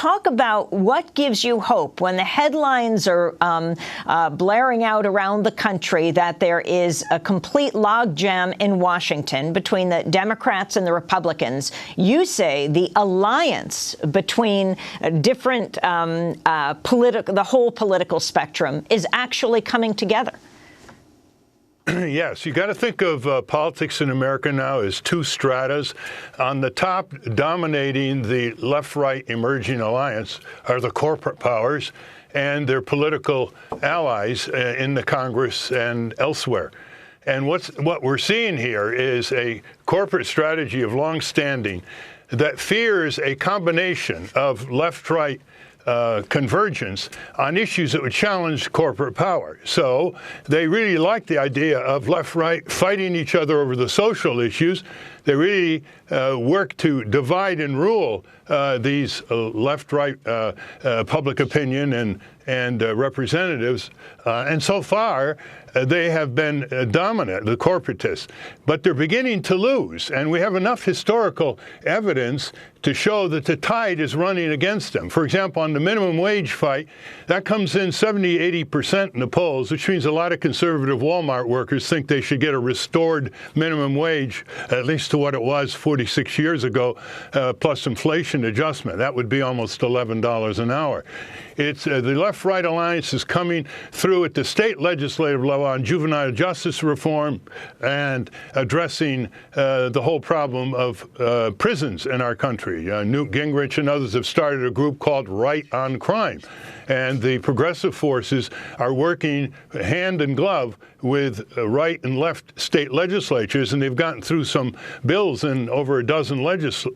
talk about what gives you hope when the headlines are blaring out around the country that there is a complete logjam in Washington between the Democrats and the Republicans. You say the alliance between different the whole political spectrum is actually coming together. Yes, you got to think of politics in America now as two stratas. On the top, dominating the left-right emerging alliance are the corporate powers and their political allies in the Congress and elsewhere. And what we're seeing here is a corporate strategy of long-standing that fears a combination of left-right convergence on issues that would challenge corporate power. So they really like the idea of left-right fighting each other over the social issues. They really work to divide and rule these left-right public opinion and representatives. And so far, they have been dominant, the corporatists. But they're beginning to lose. And we have enough historical evidence to show that the tide is running against them. For example, on the minimum wage fight, that comes in 70, 80% in the polls, which means a lot of conservative Walmart workers think they should get a restored minimum wage, at least to what it was 46 years ago, plus inflation adjustment. That would be almost $11 an hour. It's the left-right alliance is coming through at the state legislative level on juvenile justice reform and addressing the whole problem of prisons in our country. Newt Gingrich and others have started a group called Right on Crime. And the progressive forces are working hand in glove with right and left state legislatures, and they've gotten through some bills in over a dozen legislatures.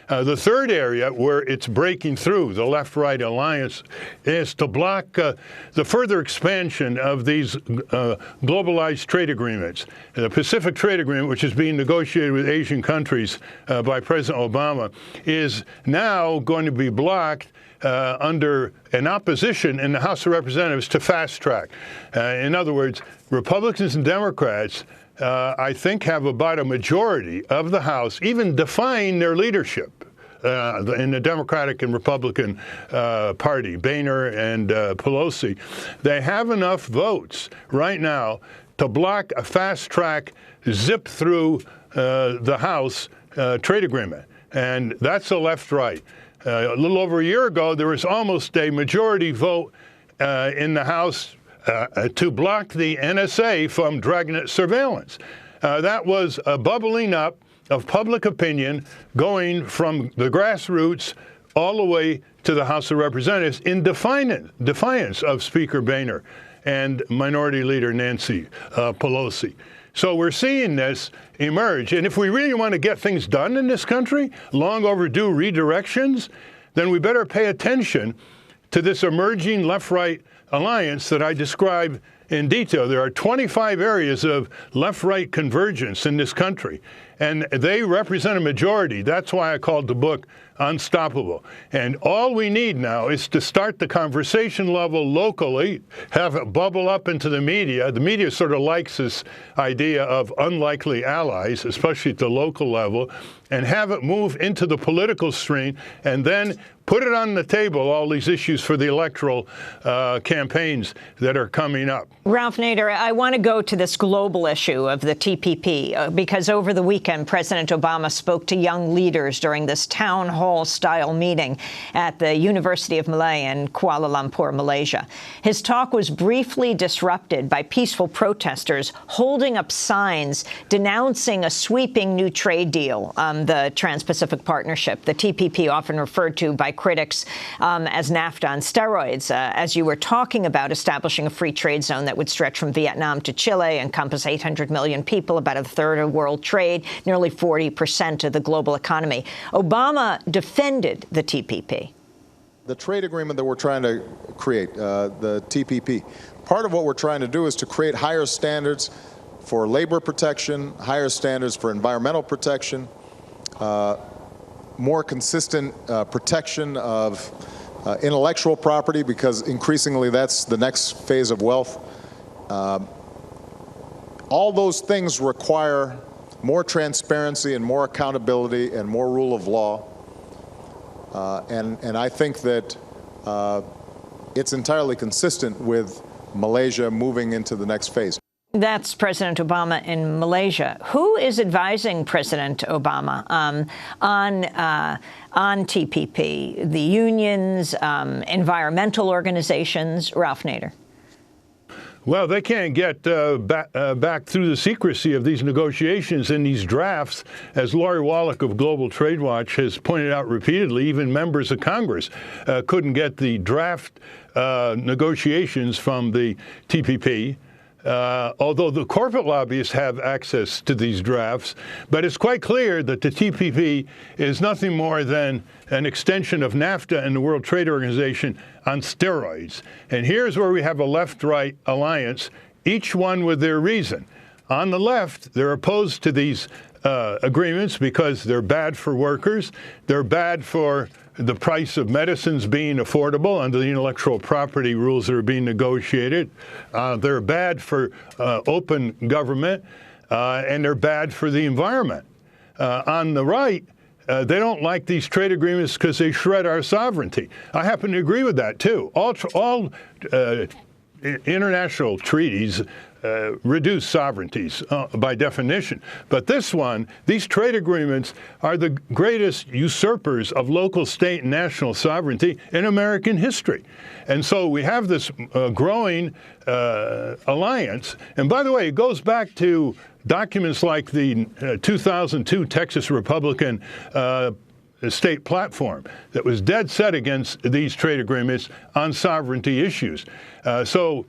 The third area where it's breaking through, the left-right alliance, is to block the further expansion of these globalized trade agreements. The Pacific Trade Agreement, which is being negotiated with Asian countries by President Obama, is now going to be blocked under an opposition in the House of Representatives to fast track. In other words, Republicans and Democrats, I think, have about a majority of the House, even defying their leadership in the Democratic and Republican Party, Boehner and Pelosi. They have enough votes right now to block a fast track zip through the House trade agreement. And that's the left-right. A little over a year ago, there was almost a majority vote in the House to block the NSA from dragnet surveillance. That was a bubbling up of public opinion going from the grassroots all the way to the House of Representatives in defiance of Speaker Boehner and Minority Leader Nancy Pelosi. So we're seeing this emerge. And if we really want to get things done in this country, long overdue redirections, then we better pay attention to this emerging left-right alliance that I described in detail. There are 25 areas of left-right convergence in this country, and they represent a majority. That's why I called the book Unstoppable. And all we need now is to start the conversation level locally, have it bubble up into the media. The media sort of likes this idea of unlikely allies, especially at the local level, and have it move into the political stream, and then put it on the table, all these issues for the electoral campaigns that are coming up. Ralph Nader, I want to go to this global issue of the TPP, because over the weekend, President Obama spoke to young leaders during this town hall-style meeting at the University of Malaya in Kuala Lumpur, Malaysia. His talk was briefly disrupted by peaceful protesters holding up signs denouncing a sweeping new trade deal, the Trans-Pacific Partnership, the TPP, often referred to by critics as NAFTA on steroids, as you were talking about establishing a free trade zone that would stretch from Vietnam to Chile, encompass 800 million people, about a third of world trade, nearly 40% of the global economy. Obama defended the TPP. The trade agreement that we're trying to create, the TPP, part of what we're trying to do is to create higher standards for labor protection, higher standards for environmental protection, more consistent protection of intellectual property, because increasingly that's the next phase of wealth. All those things require more transparency and more accountability and more rule of law. And I think that it's entirely consistent with Malaysia moving into the next phase. That's President Obama in Malaysia. Who is advising President Obama on TPP? The unions, environmental organizations? Ralph Nader. Well, they can't get back through the secrecy of these negotiations and these drafts. As Lori Wallach of Global Trade Watch has pointed out repeatedly, even members of Congress couldn't get the draft negotiations from the TPP. Although the corporate lobbyists have access to these drafts, but it's quite clear that the TPP is nothing more than an extension of NAFTA and the World Trade Organization on steroids. And here's where we have a left-right alliance, each one with their reason. On the left, they're opposed to these agreements because they're bad for workers, they're bad for the price of medicines being affordable under the intellectual property rules that are being negotiated. They're bad for open government, and they're bad for the environment. On the right, they don't like these trade agreements because they shred our sovereignty. I happen to agree with that, too. All international treaties reduce sovereignties by definition. But this one, these trade agreements are the greatest usurpers of local, state, and national sovereignty in American history. And so we have this growing alliance. And by the way, it goes back to documents like the 2002 Texas Republican state platform that was dead set against these trade agreements on sovereignty issues. So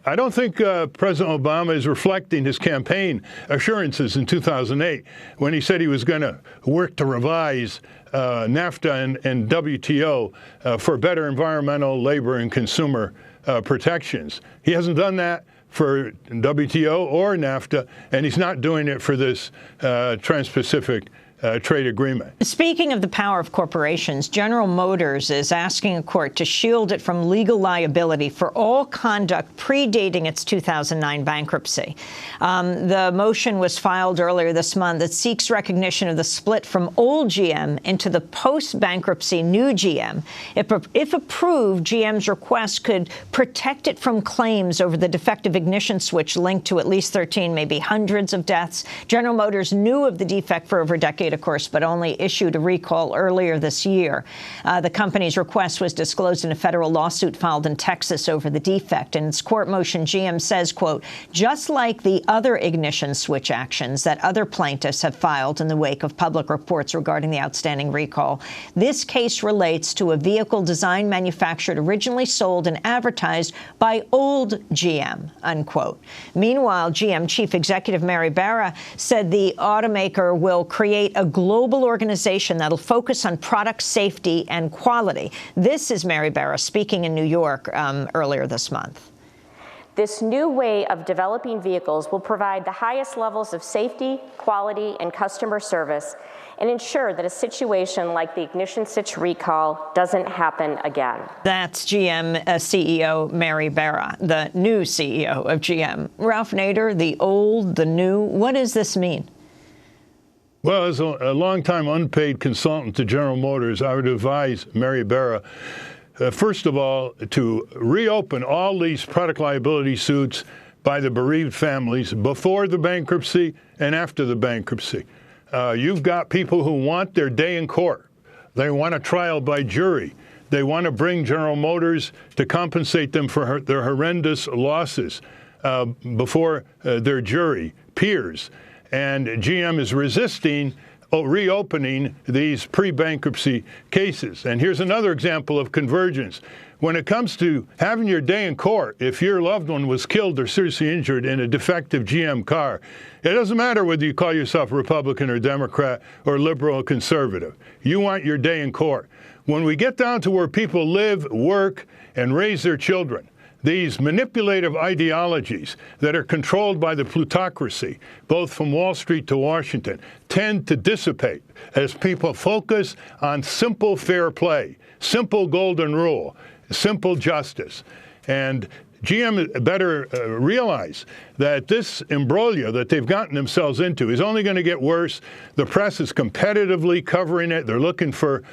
I don't think President Obama is reflecting his campaign assurances in 2008 when he said he was going to work to revise NAFTA and WTO for better environmental, labor, and consumer protections. He hasn't done that for WTO or NAFTA, and he's not doing it for this Trans-Pacific trade agreement. Speaking of the power of corporations, General Motors is asking a court to shield it from legal liability for all conduct predating its 2009 bankruptcy. The motion was filed earlier this month that seeks recognition of the split from old GM into the post-bankruptcy new GM. If approved, GM's request could protect it from claims over the defective ignition switch linked to at least 13, maybe hundreds of deaths. General Motors knew of the defect for over a decade, of course, but only issued a recall earlier this year. The company's request was disclosed in a federal lawsuit filed in Texas over the defect. In its court motion, GM says, quote, just like the other ignition switch actions that other plaintiffs have filed in the wake of public reports regarding the outstanding recall, this case relates to a vehicle designed, manufactured, originally sold, and advertised by old GM, unquote. Meanwhile, GM Chief Executive Mary Barra said the automaker will create a global organization that'll focus on product safety and quality. This is Mary Barra speaking in New York earlier this month. This new way of developing vehicles will provide the highest levels of safety, quality, and customer service, and ensure that a situation like the ignition switch recall doesn't happen again. That's GM CEO Mary Barra, the new CEO of GM. Ralph Nader, the old, the new, what does this mean? Well, as a longtime unpaid consultant to General Motors, I would advise Mary Barra, first of all, to reopen all these product liability suits by the bereaved families before the bankruptcy and after the bankruptcy. You've got people who want their day in court. They want a trial by jury. They want to bring General Motors to compensate them for their horrendous losses before their jury peers. And GM is resisting reopening these pre-bankruptcy cases. And here's another example of convergence. When it comes to having your day in court, if your loved one was killed or seriously injured in a defective GM car, it doesn't matter whether you call yourself Republican or Democrat or liberal or conservative. You want your day in court. When we get down to where people live, work, and raise their children, these manipulative ideologies that are controlled by the plutocracy, both from Wall Street to Washington, tend to dissipate as people focus on simple fair play, simple golden rule, simple justice. And GM better realize that this imbroglio that they've gotten themselves into is only going to get worse. The press is competitively covering it. They're looking for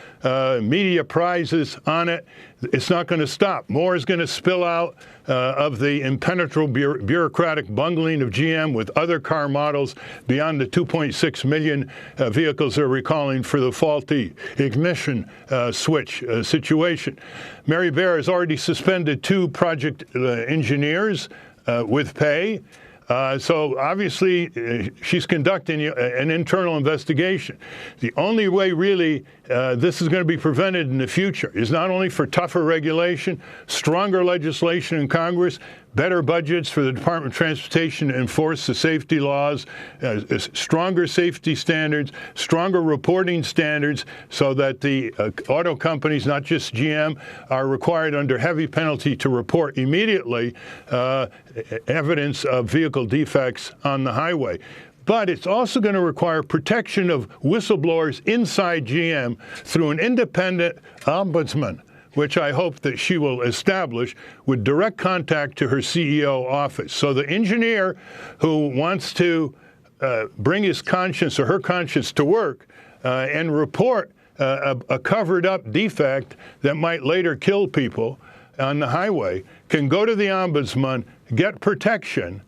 media prizes on it. It's not going to stop. More is going to spill out of the impenetrable bureaucratic bungling of GM with other car models beyond the 2.6 million vehicles they're recalling for the faulty ignition switch situation. Mary Barr has already suspended 2 project engineers with pay. So obviously, she's conducting an internal investigation. The only way, really, this is going to be prevented in the future is not only for tougher regulation, stronger legislation in Congress, better budgets for the Department of Transportation to enforce the safety laws, stronger safety standards, stronger reporting standards, so that the auto companies, not just GM, are required under heavy penalty to report immediately evidence of vehicle defects on the highway. But it's also going to require protection of whistleblowers inside GM through an independent ombudsman, which I hope that she will establish with direct contact to her CEO office. So the engineer who wants to bring his conscience or her conscience to work and report a covered-up defect that might later kill people on the highway can go to the ombudsman, get protection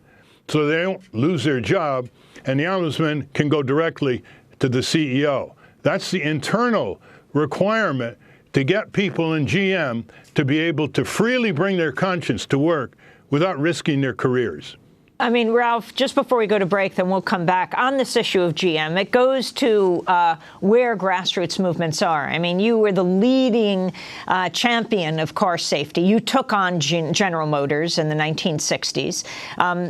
so they don't lose their job, and the ombudsman can go directly to the CEO. That's the internal requirement to get people in GM to be able to freely bring their conscience to work without risking their careers. I mean, Ralph, just before we go to break, then we'll come back on this issue of GM. It goes to where grassroots movements are. I mean, you were the leading champion of car safety. You took on General Motors in the 1960s.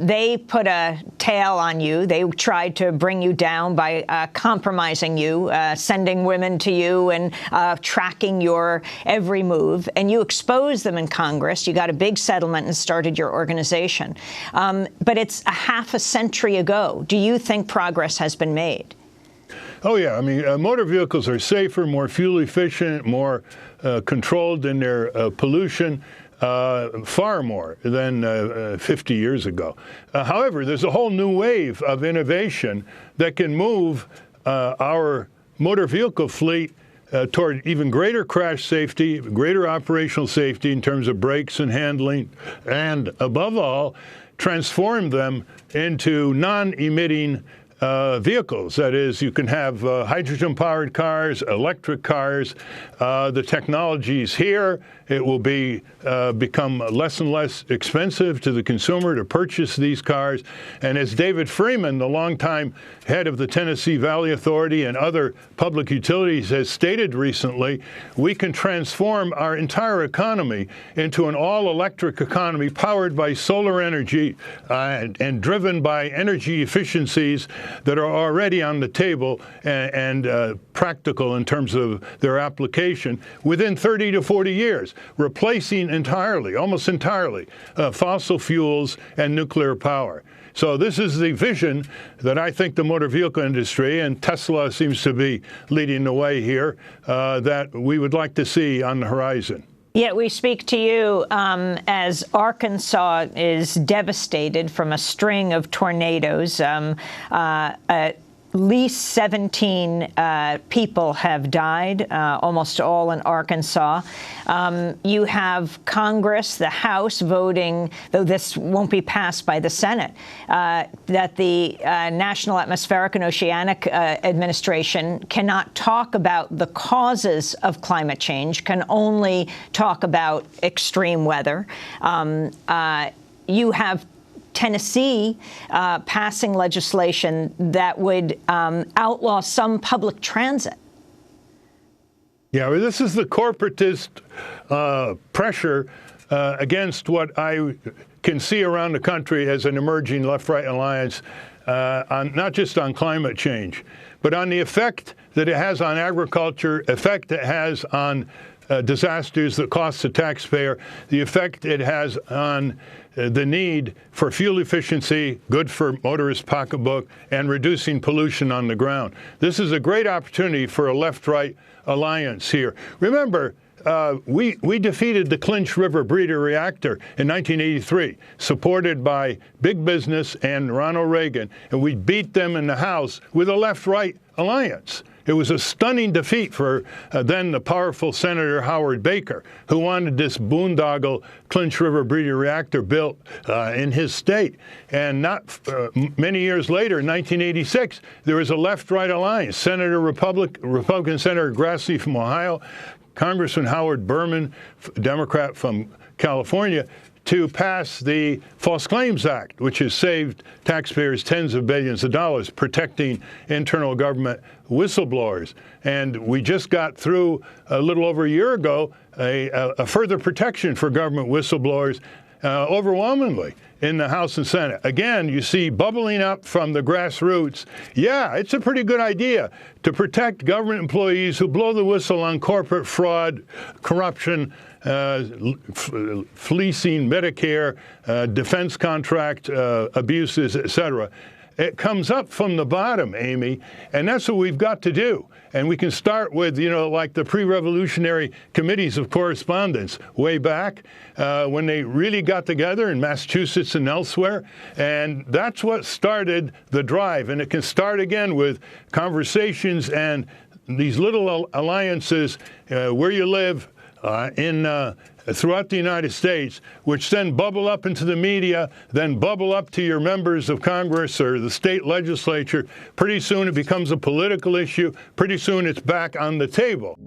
They put a tail on you. They tried to bring you down by compromising you, sending women to you and tracking your every move. And you exposed them in Congress. You got a big settlement and started your organization. But it's a half a century ago. Do you think progress has been made? Oh, yeah. I mean, motor vehicles are safer, more fuel efficient, more controlled in their pollution, far more than 50 years ago. However, there's a whole new wave of innovation that can move our motor vehicle fleet toward even greater crash safety, greater operational safety in terms of brakes and handling, and above all, transform them into non-emitting vehicles. That is, you can have hydrogen-powered cars, electric cars. The technology's here. It will become less and less expensive to the consumer to purchase these cars. And as David Freeman, the longtime head of the Tennessee Valley Authority and other public utilities, has stated recently, we can transform our entire economy into an all-electric economy powered by solar energy and driven by energy efficiencies that are already on the table and practical in terms of their application within 30 to 40 years, replacing entirely, almost entirely, fossil fuels and nuclear power. So this is the vision that I think the motor vehicle industry, and Tesla seems to be leading the way here, that we would like to see on the horizon. Yeah, we speak to you as Arkansas is devastated from a string of tornadoes. At least 17 people have died, almost all in Arkansas. You have Congress, the House, voting, though this won't be passed by the Senate, that the National Atmospheric and Oceanic Administration cannot talk about the causes of climate change, can only talk about extreme weather. You have Tennessee passing legislation that would outlaw some public transit. Yeah, well, this is the corporatist pressure against what I can see around the country as an emerging left-right alliance, not just on climate change, but on the effect that it has on agriculture, effect it has on disasters that cost the taxpayer, the effect it has on the need for fuel efficiency, good for motorist pocketbook, and reducing pollution on the ground. This is a great opportunity for a left-right alliance here. Remember, we defeated the Clinch River breeder reactor in 1983, supported by big business and Ronald Reagan, and we beat them in the House with a left-right alliance. It was a stunning defeat for then the powerful Senator Howard Baker, who wanted this boondoggle Clinch River breeder reactor built in his state. And not many years later, in 1986, there was a left-right alliance. Republican Senator Grassley from Ohio, Congressman Howard Berman, Democrat from California, to pass the False Claims Act, which has saved taxpayers tens of billions of dollars, protecting internal government whistleblowers. And we just got through, a little over a year ago, a further protection for government whistleblowers overwhelmingly in the House and Senate. Again, you see bubbling up from the grassroots, yeah, it's a pretty good idea to protect government employees who blow the whistle on corporate fraud, corruption, fleecing Medicare, defense contract abuses, et cetera. It comes up from the bottom, Amy, and that's what we've got to do. And we can start with, like the pre-revolutionary committees of correspondence way back when they really got together in Massachusetts and elsewhere. And that's what started the drive. And it can start again with conversations and these little alliances where you live throughout the United States, which then bubble up into the media, then bubble up to your members of Congress or the state legislature. Pretty soon it becomes a political issue. Pretty soon it's back on the table.